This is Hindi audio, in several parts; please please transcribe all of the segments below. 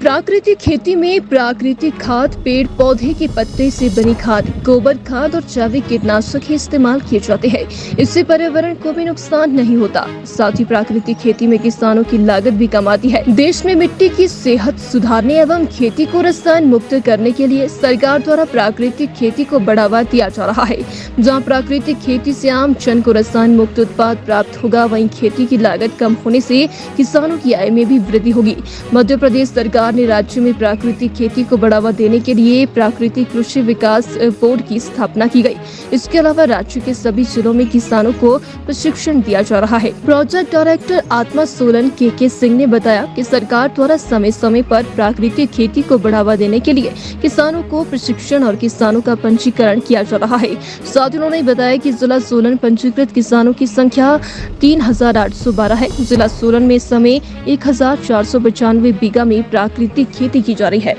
प्राकृतिक खेती में प्राकृतिक खाद, पेड़ पौधे के पत्ते से बनी खाद, गोबर खाद और जैविक कीटनाशक ही इस्तेमाल किए जाते हैं। इससे पर्यावरण को भी नुकसान नहीं होता। साथ ही प्राकृतिक खेती में किसानों की लागत भी कम आती है। देश में मिट्टी की सेहत सुधारने एवं खेती को रसायन मुक्त करने के लिए सरकार द्वारा प्राकृतिक खेती को बढ़ावा दिया जा रहा है। जहाँ प्राकृतिक खेती से आम जन को रसायन मुक्त उत्पाद प्राप्त होगा, वहीं खेती की लागत कम होने से किसानों की आय में भी वृद्धि होगी। मध्य प्रदेश सरकार ने राज्य में प्राकृतिक खेती को बढ़ावा देने के लिए प्राकृतिक कृषि विकास बोर्ड की स्थापना की गई। इसके अलावा राज्य के सभी जिलों में किसानों को प्रशिक्षण दिया जा रहा है। प्रोजेक्ट डायरेक्टर आत्मा सोलन के सिंह ने बताया कि सरकार द्वारा समय समय पर प्राकृतिक खेती को बढ़ावा देने के लिए किसानों को प्रशिक्षण और किसानों का पंजीकरण किया जा रहा है। साथ ही उन्होंने बताया कि जिला सोलन पंजीकृत किसानों की संख्या 3812 है। जिला सोलन में इस समय 1495 बीघा में प्राकृतिक खेती की जा रही है।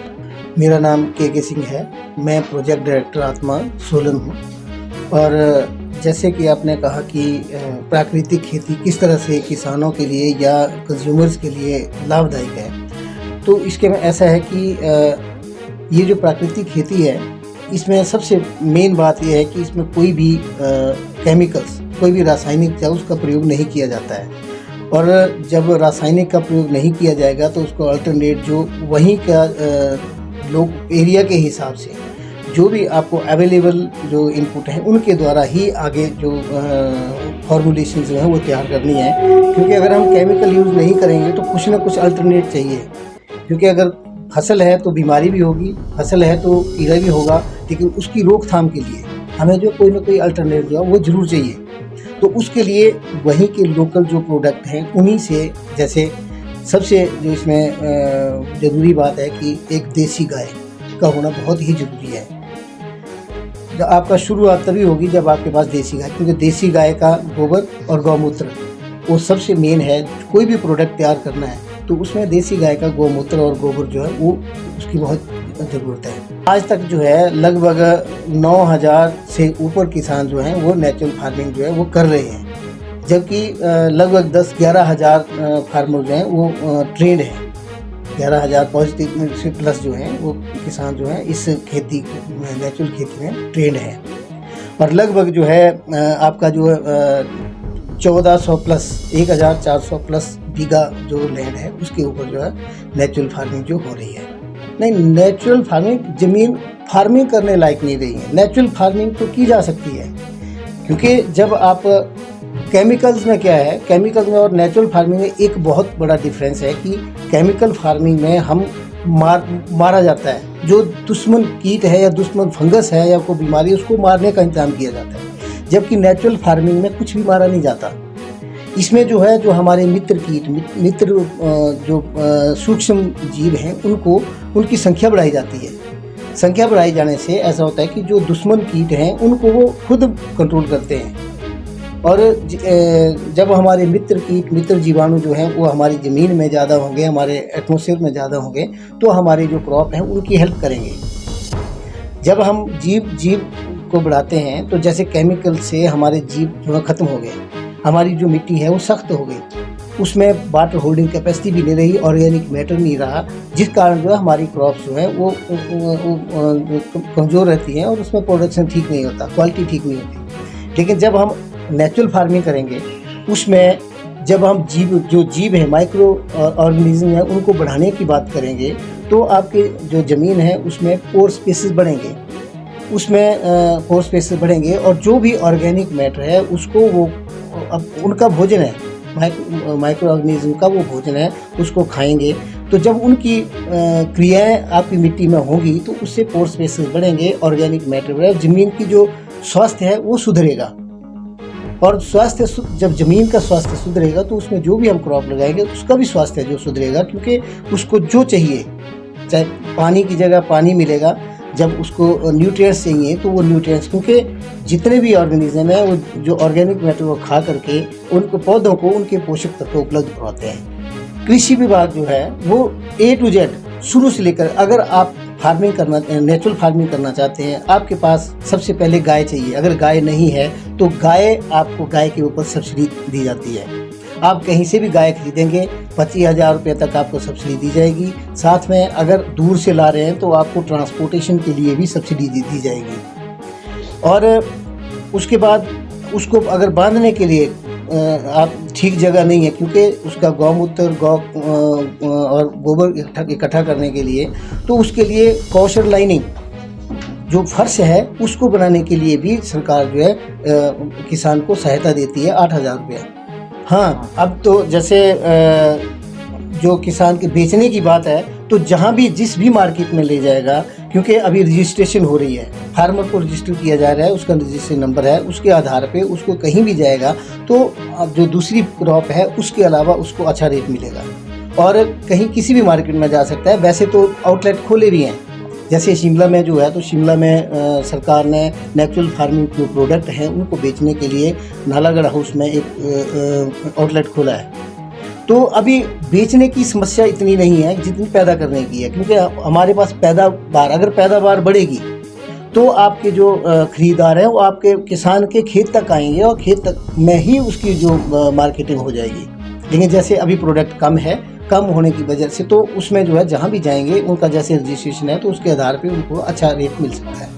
मेरा नाम के सिंह है। मैं प्रोजेक्ट डायरेक्टर आत्मा सोलन हूँ। और जैसे कि आपने कहा कि प्राकृतिक खेती किस तरह से किसानों के लिए या कंज्यूमर्स के लिए लाभदायक है, तो इसके में ऐसा है कि ये जो प्राकृतिक खेती है, इसमें सबसे मेन बात यह है कि इसमें कोई भी केमिकल्स, कोई भी रासायनिक या उसका प्रयोग नहीं किया जाता है। और जब रासायनिक का प्रयोग नहीं किया जाएगा तो उसको अल्टरनेट जो वहीं का लोग एरिया के हिसाब से जो भी आपको अवेलेबल जो इनपुट हैं उनके द्वारा ही आगे जो फॉर्मुलेशन जो है वो तैयार करनी है। क्योंकि अगर हम केमिकल यूज़ नहीं करेंगे तो कुछ ना कुछ अल्टरनेट चाहिए। क्योंकि अगर फसल है तो बीमारी भी होगी, फसल है तो कीड़ा भी होगा, लेकिन उसकी रोकथाम के लिए हमें जो कोई ना कोई अल्टरनेट जो है वो ज़रूर चाहिए। तो उसके लिए वहीं के लोकल जो प्रोडक्ट हैं उन्हीं से, जैसे सबसे जो इसमें ज़रूरी बात है कि एक देसी गाय का होना बहुत ही ज़रूरी है। जब आपका शुरुआत तभी होगी जब आपके पास देसी गाय, क्योंकि देसी गाय का गोबर और गौमूत्र वो सबसे मेन है। कोई भी प्रोडक्ट तैयार करना है तो उसमें देसी गाय का गौमूत्र और गोबर जो है वो उसकी बहुत ज़रूरत है। आज तक जो है लगभग 9000 से ऊपर किसान जो हैं वो नेचुरल फार्मिंग जो है वो कर रहे हैं, जबकि लगभग 10-11 हज़ार फार्मर जो हैं वो ट्रेंड हैं। 11,000 पॉजिटिव से प्लस जो हैं वो किसान जो हैं इस खेती नेचुरल खेती में ट्रेंड है। और लगभग जो है आपका जो 1400 प्लस 1400 प्लस बीघा जो लैंड है उसके ऊपर जो है नेचुरल फार्मिंग जो हो रही है। नहीं, नेचुरल फार्मिंग ज़मीन फार्मिंग करने लायक नहीं रही है। नेचुरल फार्मिंग तो की जा सकती है, क्योंकि जब आप केमिकल्स में क्या है, केमिकल्स में और नेचुरल फार्मिंग में एक बहुत बड़ा डिफरेंस है कि केमिकल फार्मिंग में हम मारा जाता है। जो दुश्मन कीट है या दुश्मन फंगस है या कोई बीमारी, उसको मारने का इंतजाम किया जाता है। जबकि नेचुरल फार्मिंग में कुछ भी मारा नहीं जाता। इसमें जो है जो हमारे मित्र कीट, मित्र जो सूक्ष्म जीव हैं उनको उनकी संख्या बढ़ाई जाती है। संख्या बढ़ाई जाने से ऐसा होता है कि जो दुश्मन कीट हैं उनको वो खुद कंट्रोल करते हैं। और जब हमारे मित्र कीट, मित्र जीवाणु जो हैं वो हमारी ज़मीन में ज़्यादा होंगे, हमारे एटमॉस्फेयर में ज़्यादा होंगे, तो हमारे जो क्रॉप हैं उनकी हेल्प करेंगे। जब हम जीव को बढ़ाते हैं तो जैसे केमिकल से हमारे जीव जो है ख़त्म हो गए, हमारी जो मिट्टी है वो सख्त हो गई, उसमें वाटर होल्डिंग कैपेसिटी भी नहीं रही, ऑर्गेनिक मैटर नहीं रहा, जिस कारण जो है हमारी क्रॉप्स जो है वो कमज़ोर रहती हैं और उसमें प्रोडक्शन ठीक नहीं होता, क्वालिटी ठीक नहीं होती। लेकिन जब हम नेचुरल फार्मिंग करेंगे, उसमें जब हम जीव हैं, माइक्रो ऑर्गेनिज्म हैं, उनको बढ़ाने की बात करेंगे तो आपके जो ज़मीन है उसमें पोर स्पेसेस बढ़ेंगे, पोर स्पेसेस बढ़ेंगे और जो भी ऑर्गेनिक मैटर है उसको वो अब उनका भोजन है, माइक्रो ऑर्गेनिज्म का वो भोजन है, उसको खाएंगे। तो जब उनकी क्रियाएं आपकी मिट्टी में होंगी तो उससे पोर स्पेसेस बढ़ेंगे, ऑर्गेनिक मैटर बढ़ेगा, ज़मीन की जो स्वास्थ्य है वो सुधरेगा। और स्वास्थ्य, जब ज़मीन का स्वास्थ्य सुधरेगा तो उसमें जो भी हम क्रॉप लगाएंगे उसका भी स्वास्थ्य जो सुधरेगा, क्योंकि उसको जो चाहिए, चाहे पानी की जगह पानी मिलेगा, जब उसको न्यूट्रिएंट्स चाहिए तो वो न्यूट्रिएंट्स, क्योंकि जितने भी ऑर्गेनिज्म हैं वो जो ऑर्गेनिक मैटर को खा करके उनको पौधों को उनके पोषक तत्व उपलब्ध करवाते हैं। कृषि विभाग जो है वो A to Z शुरू से लेकर, अगर आप फार्मिंग करना, नेचुरल फार्मिंग करना चाहते हैं, आपके पास सबसे पहले गाय चाहिए। अगर गाय नहीं है तो गाय के ऊपर सब्सिडी दी जाती है। आप कहीं से भी गाय खरीदेंगे 25,000 रुपये तक आपको सब्सिडी दी जाएगी। साथ में अगर दूर से ला रहे हैं तो आपको ट्रांसपोर्टेशन के लिए भी सब्सिडी दी जाएगी। और उसके बाद उसको अगर बांधने के लिए आप ठीक जगह नहीं है, क्योंकि उसका गौमूत्र और गोबर इकट्ठा करने के लिए, तो उसके लिए कॉशर लाइनिंग जो फर्श है उसको बनाने के लिए भी सरकार जो है किसान को सहायता देती है 8,000 रुपया। हाँ, अब तो जैसे जो किसान के बेचने की बात है, तो जहाँ भी जिस भी मार्केट में ले जाएगा, क्योंकि अभी रजिस्ट्रेशन हो रही है, फार्मर को रजिस्टर किया जा रहा है, उसका रजिस्ट्रेशन नंबर है, उसके आधार पे उसको कहीं भी जाएगा तो जो दूसरी क्रॉप है उसके अलावा उसको अच्छा रेट मिलेगा और कहीं किसी भी मार्केट में जा सकता है। वैसे तो आउटलेट खोले भी हैं, जैसे शिमला में जो है, तो शिमला में सरकार ने नेचुरल फार्मिंग जो प्रोडक्ट हैं उनको बेचने के लिए नालागढ़ हाउस में एक आउटलेट खोला है। तो अभी बेचने की समस्या इतनी नहीं है जितनी पैदा करने की है, क्योंकि हमारे पास पैदावार, अगर पैदावार बढ़ेगी तो आपके जो खरीदार हैं वो आपके किसान के खेत तक आएंगे और खेत तक में ही उसकी जो मार्केटिंग हो जाएगी। लेकिन जैसे अभी प्रोडक्ट कम है, कम होने की वजह से तो उसमें जो है जहाँ भी जाएंगे उनका जैसे रजिस्ट्रेशन है तो उसके आधार पे उनको अच्छा रेट मिल सकता है।